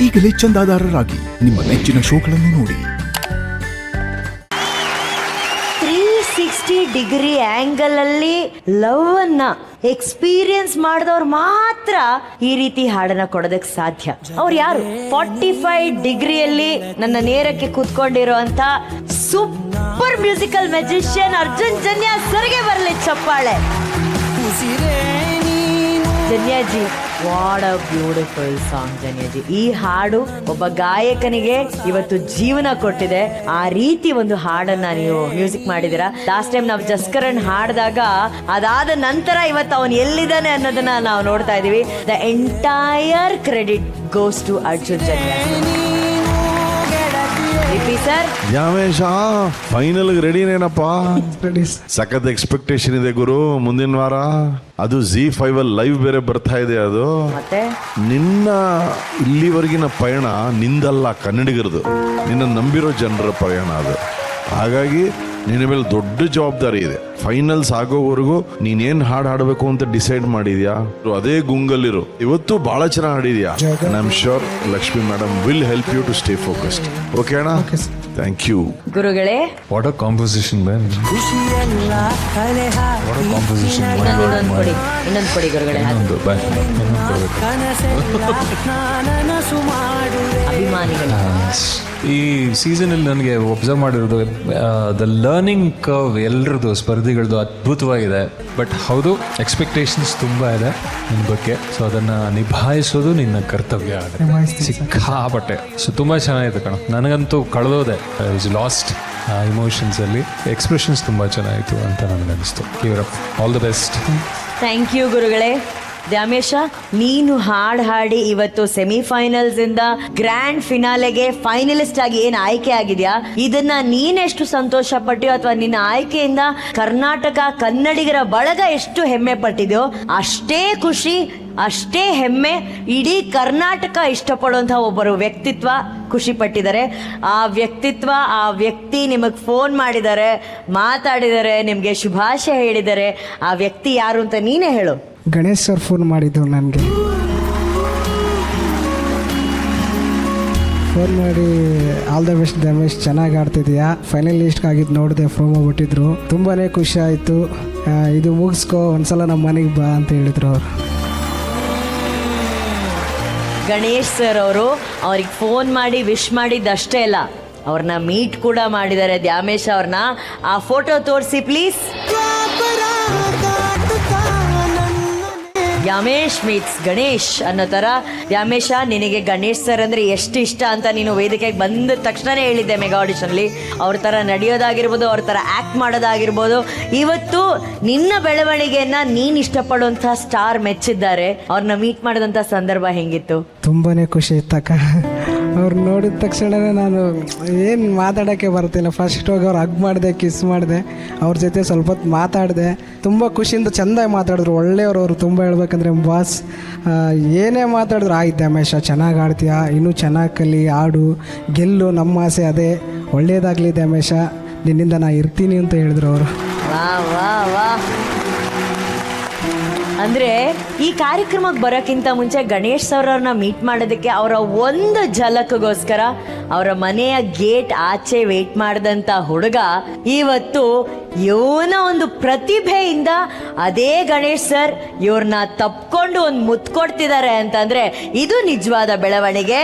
ಈಗಲೇ ಚಂದಾದಾರರಾಗಿ ನಿಮ್ಮ ನೆಚ್ಚಿನ ಶೋಗಳನ್ನು ನೋಡಿ. 360 ಡಿಗ್ರಿ ಆಂಗಲ್ ಅಲ್ಲಿ ಲವ್ ಅನ್ನ ಎಕ್ಸ್ಪೀರಿಯನ್ಸ್ ಮಾಡಿದವ್ರು ಮಾತ್ರ ಈ ರೀತಿ ಹಾಡನ್ನ ಕೊಡೋದಕ್ಕೆ ಸಾಧ್ಯ. ಅವ್ರು ಯಾರು? 45 ಡಿಗ್ರಿಯಲ್ಲಿ ನನ್ನ ನೇರಕ್ಕೆ ಕೂತ್ಕೊಂಡಿರುವಂತ super musical magician Arjun Janya ಸರ್ಗೆ ಬರಲಿ ಚಪ್ಪಾಳೆ. Janyaji, what a beautiful song Janyaji. ಈ ಹಾಡು ಒಬ್ಬ ಗಾಯಕನಿಗೆ ಇವತ್ತು ಜೀವನ ಕೊಟ್ಟಿದೆ. ಆ ರೀತಿ ಒಂದು ಹಾಡನ್ನ ನೀವು ಮ್ಯೂಸಿಕ್ ಮಾಡಿದಿರಾ. ಲಾಸ್ಟ್ ಟೈಮ್ ನಾವು ಜಸ್ಕರನ್ ಹಾಡಿದಾಗ ಅದಾದ ನಂತರ ಇವತ್ತು ಅವನು ಎಲ್ಲಿದ್ದಾನೆ ಅನ್ನೋದನ್ನ ನಾವು ನೋಡ್ತಾ ಇದೀವಿ. The entire credit goes to Arjun Janya sir. Yamesha final ರೆಡಿನೇನಪ್ಪ? ಸಖತ್ ಎಕ್ಸ್ಪೆಕ್ಟೇಷನ್ ಇದೆ ಗುರು. ಮುಂದಿನ ವಾರ ಅದು ZEE5 ಅಲ್ಲಿ ಲೈವ್ ಬೇರೆ ಬರ್ತಾ ಇದೆ. ಅದು ಮತ್ತೆ ನಿನ್ನ ಇಲ್ಲಿವರೆಗಿನ ಪಯಣ ನಿಂದಲ್ಲ, ಕನ್ನಡಿಗರದು. ನಿನ್ನ ನಂಬಿರೋ ಜನರ ಪಯಣ ಅದು. ಹಾಗಾಗಿ ನಿನ್ನ ಮೇಲೆ ದೊಡ್ಡ ಜವಾಬ್ದಾರಿ ಇದೆ. ಫೈನಲ್ಸ್ ಆಗೋವರೆಗೂ ನೀನೇನ್ ಹಾಡು ಹಾಡಬೇಕು ಅಂತ ಡಿಸೈಡ್ ಮಾಡಿದ್ಯಾ, ಅದೇ ಗುಂಗಲ್ಲಿರು. ಇವತ್ತು ಬಹಳ ಚೆನ್ನಾಗಿ ಹಾಡಿದ್ಯಾ. I am sure Lakshmi madam will help you to stay focused. Okay ಅಣ್ಣ, ಥ್ಯಾಂಕ್ ಯು ಗುರುಗಳೇ. What a composition man, what a composition. ಇನ್ನೊಂದು ಕೊಡಿ ಗುರುಗಳೇ. ಅಭಿಮಾನಿಗಳು ಈ ಸೀಸನಲ್ಲಿ ನನಗೆ ಒಬ್ಸರ್ವ್ ಮಾಡಿರೋದು ದ ಲರ್ನಿಂಗ್ ಕರ್ವ್ ಎಲ್ಲರದ್ದು ಸ್ಪರ್ಧಿಗಳದ್ದು ಅದ್ಭುತವಾಗಿದೆ. ಬಟ್ ಹೌದು, ಎಕ್ಸ್ಪೆಕ್ಟೇಷನ್ಸ್ ತುಂಬ ಇದೆ ನಿನ್ನ ಬಗ್ಗೆ. ಸೊ ಅದನ್ನು ನಿಭಾಯಿಸೋದು ನಿನ್ನ ಕರ್ತವ್ಯ ಆಗುತ್ತೆ ಸಿಕ್ಕಾಪಟ್ಟೆ. ಸೊ ತುಂಬ ಚೆನ್ನಾಗಿದೆ ಕಣ. ನನಗಂತೂ ಕಳೆದೋದೆ, ಇಸ್ ಲಾಸ್ಟ್ ಇಮೋಷನ್ಸಲ್ಲಿ. ಎಕ್ಸ್ಪ್ರೆಷನ್ಸ್ ತುಂಬ ಚೆನ್ನಾಯಿತು ಅಂತ ನನಗನ್ನಿಸ್ತು. Give up, all the best. Thank you ಗುರುಗಳೇ. ದ್ಯಾಮೇಶ, ನೀನು ಹಾಡಿ ಇವತ್ತು ಸೆಮಿಫೈನಲ್ಸ್ ಇಂದ ಗ್ರ್ಯಾಂಡ್ ಫಿನಾಲೆಗೆ ಫೈನಲಿಸ್ಟ್ ಆಗಿ ಏನ್ ಆಯ್ಕೆ ಆಗಿದ್ಯಾ, ಇದನ್ನ ನೀನೆಷ್ಟು ಸಂತೋಷ ಪಟ್ಟಿಯೋ ಅಥವಾ ನಿನ್ನ ಆಯ್ಕೆಯಿಂದ ಕರ್ನಾಟಕ ಕನ್ನಡಿಗರ ಬಳಗ ಎಷ್ಟು ಹೆಮ್ಮೆ ಪಟ್ಟಿದ್ಯೋ ಅಷ್ಟೇ ಖುಷಿ, ಅಷ್ಟೇ ಹೆಮ್ಮೆ ಇಡೀ ಕರ್ನಾಟಕ ಇಷ್ಟಪಡುವಂತಹ ಒಬ್ಬರು ವ್ಯಕ್ತಿತ್ವ ಖುಷಿ ಪಟ್ಟಿದ್ದಾರೆ. ಆ ವ್ಯಕ್ತಿತ್ವ, ಆ ವ್ಯಕ್ತಿ ನಿಮಗೆ ಫೋನ್ ಮಾಡಿದ್ದಾರೆ, ಮಾತಾಡಿದ್ದಾರೆ, ನಿಮಗೆ ಶುಭಾಶಯ ಹೇಳಿದ್ದಾರೆ. ಆ ವ್ಯಕ್ತಿ ಯಾರು ಅಂತ ನೀನೇ ಹೇಳು. ಗಣೇಶ್ ಸರ್ ಫೋನ್ ಮಾಡಿದ್ದು ನನಗೆ. ಫೋನ್ ಮಾಡಿ ಆಲ್ ದ ಬೆಸ್ಟ್ ರಮೇಶ್, ಚೆನ್ನಾಗಿ ಆಡ್ತಿದ್ಯಾ, ಫೈನಲ್ ಲಿಸ್ಟ್ ಆಗಿದ್ದು ನೋಡಿದೆ, ಪ್ರೋಮೋ ಬಿಟ್ಟಿದ್ರು, ತುಂಬಾ ಖುಷಿ ಆಯಿತು, ಇದು ಮುಗಿಸ್ಕೊ, ಒಂದ್ಸಲ ನಮ್ಮ ಮನೆಗೆ ಬಾ ಅಂತ ಹೇಳಿದ್ರು ಅವರು. ಗಣೇಶ್ ಸರ್ ಅವರು ಅವ್ರಿಗೆ ಫೋನ್ ಮಾಡಿ ವಿಶ್ ಮಾಡಿದ್ದಷ್ಟೇ ಅಲ್ಲ, ಅವ್ರನ್ನ ಮೀಟ್ ಕೂಡ ಮಾಡಿದ್ದಾರೆ. ದ್ಯಾಮೇಶ ಅವ್ರನ್ನ ಆ ಫೋಟೋ ತೋರಿಸಿ ಪ್ಲೀಸ್. ಯಾಮೇಶ್ ಮೀಟ್ಸ್ ಗಣೇಶ್ ಅನ್ನೋ ಥರ. ಯಾಮೇಶ, ನಿನಗೆ ಗಣೇಶ್ ಸರ್ ಅಂದರೆ ಎಷ್ಟು ಇಷ್ಟ ಅಂತ ನೀನು ವೇದಿಕೆಗೆ ಬಂದ ತಕ್ಷಣನೇ ಹೇಳಿದ್ದೆ ಮೆಗಾ ಆಡಿಷನ್ಲಿ. ಅವ್ರ ಥರ ನಡೆಯೋದಾಗಿರ್ಬೋದು, ಅವ್ರ ಥರ ಆ್ಯಕ್ಟ್ ಮಾಡೋದಾಗಿರ್ಬೋದು. ಇವತ್ತು ನಿನ್ನ ಬೆಳವಣಿಗೆಯನ್ನು ನೀನು ಇಷ್ಟಪಡುವಂಥ ಸ್ಟಾರ್ ಮೆಚ್ಚಿದ್ದಾರೆ. ಅವ್ರನ್ನ ಮೀಟ್ ಮಾಡಿದಂಥ ಸಂದರ್ಭ ಹೆಂಗಿತ್ತು? ತುಂಬಾ ಖುಷಿ ಇತ್ತಕ್ಕ. ಅವ್ರು ನೋಡಿದ ತಕ್ಷಣವೇ ನಾನು ಏನು ಮಾತಾಡೋಕ್ಕೆ ಬರ್ತಿಲ್ಲ. ಫಸ್ಟ್ ಹೋಗಿ ಅವ್ರು ಹಗ್ ಮಾಡಿದೆ, ಕಿಸ್ ಮಾಡಿದೆ, ಅವ್ರ ಜೊತೆ ಸ್ವಲ್ಪ ಹೊತ್ತು ಮಾತಾಡಿದೆ. ತುಂಬ ಖುಷಿಯಿಂದ ಚೆಂದಾಗಿ ಮಾತಾಡಿದ್ರು, ಒಳ್ಳೆಯವರು ಅವರು. ತುಂಬ ಹೇಳ್ಬೇಕಂದ್ರೆ ಬಾಸ್ ಏನೇ ಮಾತಾಡಿದ್ರು, ಆಯ್ತು ರಮೇಶ ಚೆನ್ನಾಗಿ ಆಡ್ತೀಯಾ, ಇನ್ನೂ ಚೆನ್ನಾಗಿ ಕಲಿ, ಆಡು, ಗೆಲ್ಲು, ನಮ್ಮ ಆಸೆ ಅದೇ, ಒಳ್ಳೆಯದಾಗಲಿ ರಮೇಶ, ನಿನ್ನಿಂದ ನಾ ಇರ್ತೀನಿ ಅಂತ ಹೇಳಿದ್ರು ಅವರು. ವಾ ವಾ ವಾ. ಅಂದರೆ ಈ ಕಾರ್ಯಕ್ರಮಕ್ಕೆ ಬರೋಕ್ಕಿಂತ ಮುಂಚೆ ಗಣೇಶ್ ಅವ್ರನ್ನ ಮೀಟ್ ಮಾಡೋದಕ್ಕೆ ಅವರ ಒಂದು ಝಲಕ್ಗೋಸ್ಕರ ಅವರ ಮನೆಯ ಗೇಟ್ ಆಚೆ ವೇಟ್ ಮಾಡಿದಂಥ ಹುಡುಗ ಇವತ್ತು ಇವನ ಒಂದು ಪ್ರತಿಭೆಯಿಂದ ಅದೇ ಗಣೇಶ್ ಸರ್ ಇವ್ರನ್ನ ತಪ್ಕೊಂಡು ಒಂದು ಮುತ್ತು ಕೊಡ್ತಿದ್ದಾರೆ ಅಂತಂದರೆ ಇದು ನಿಜವಾದ ಬೆಳವಣಿಗೆ.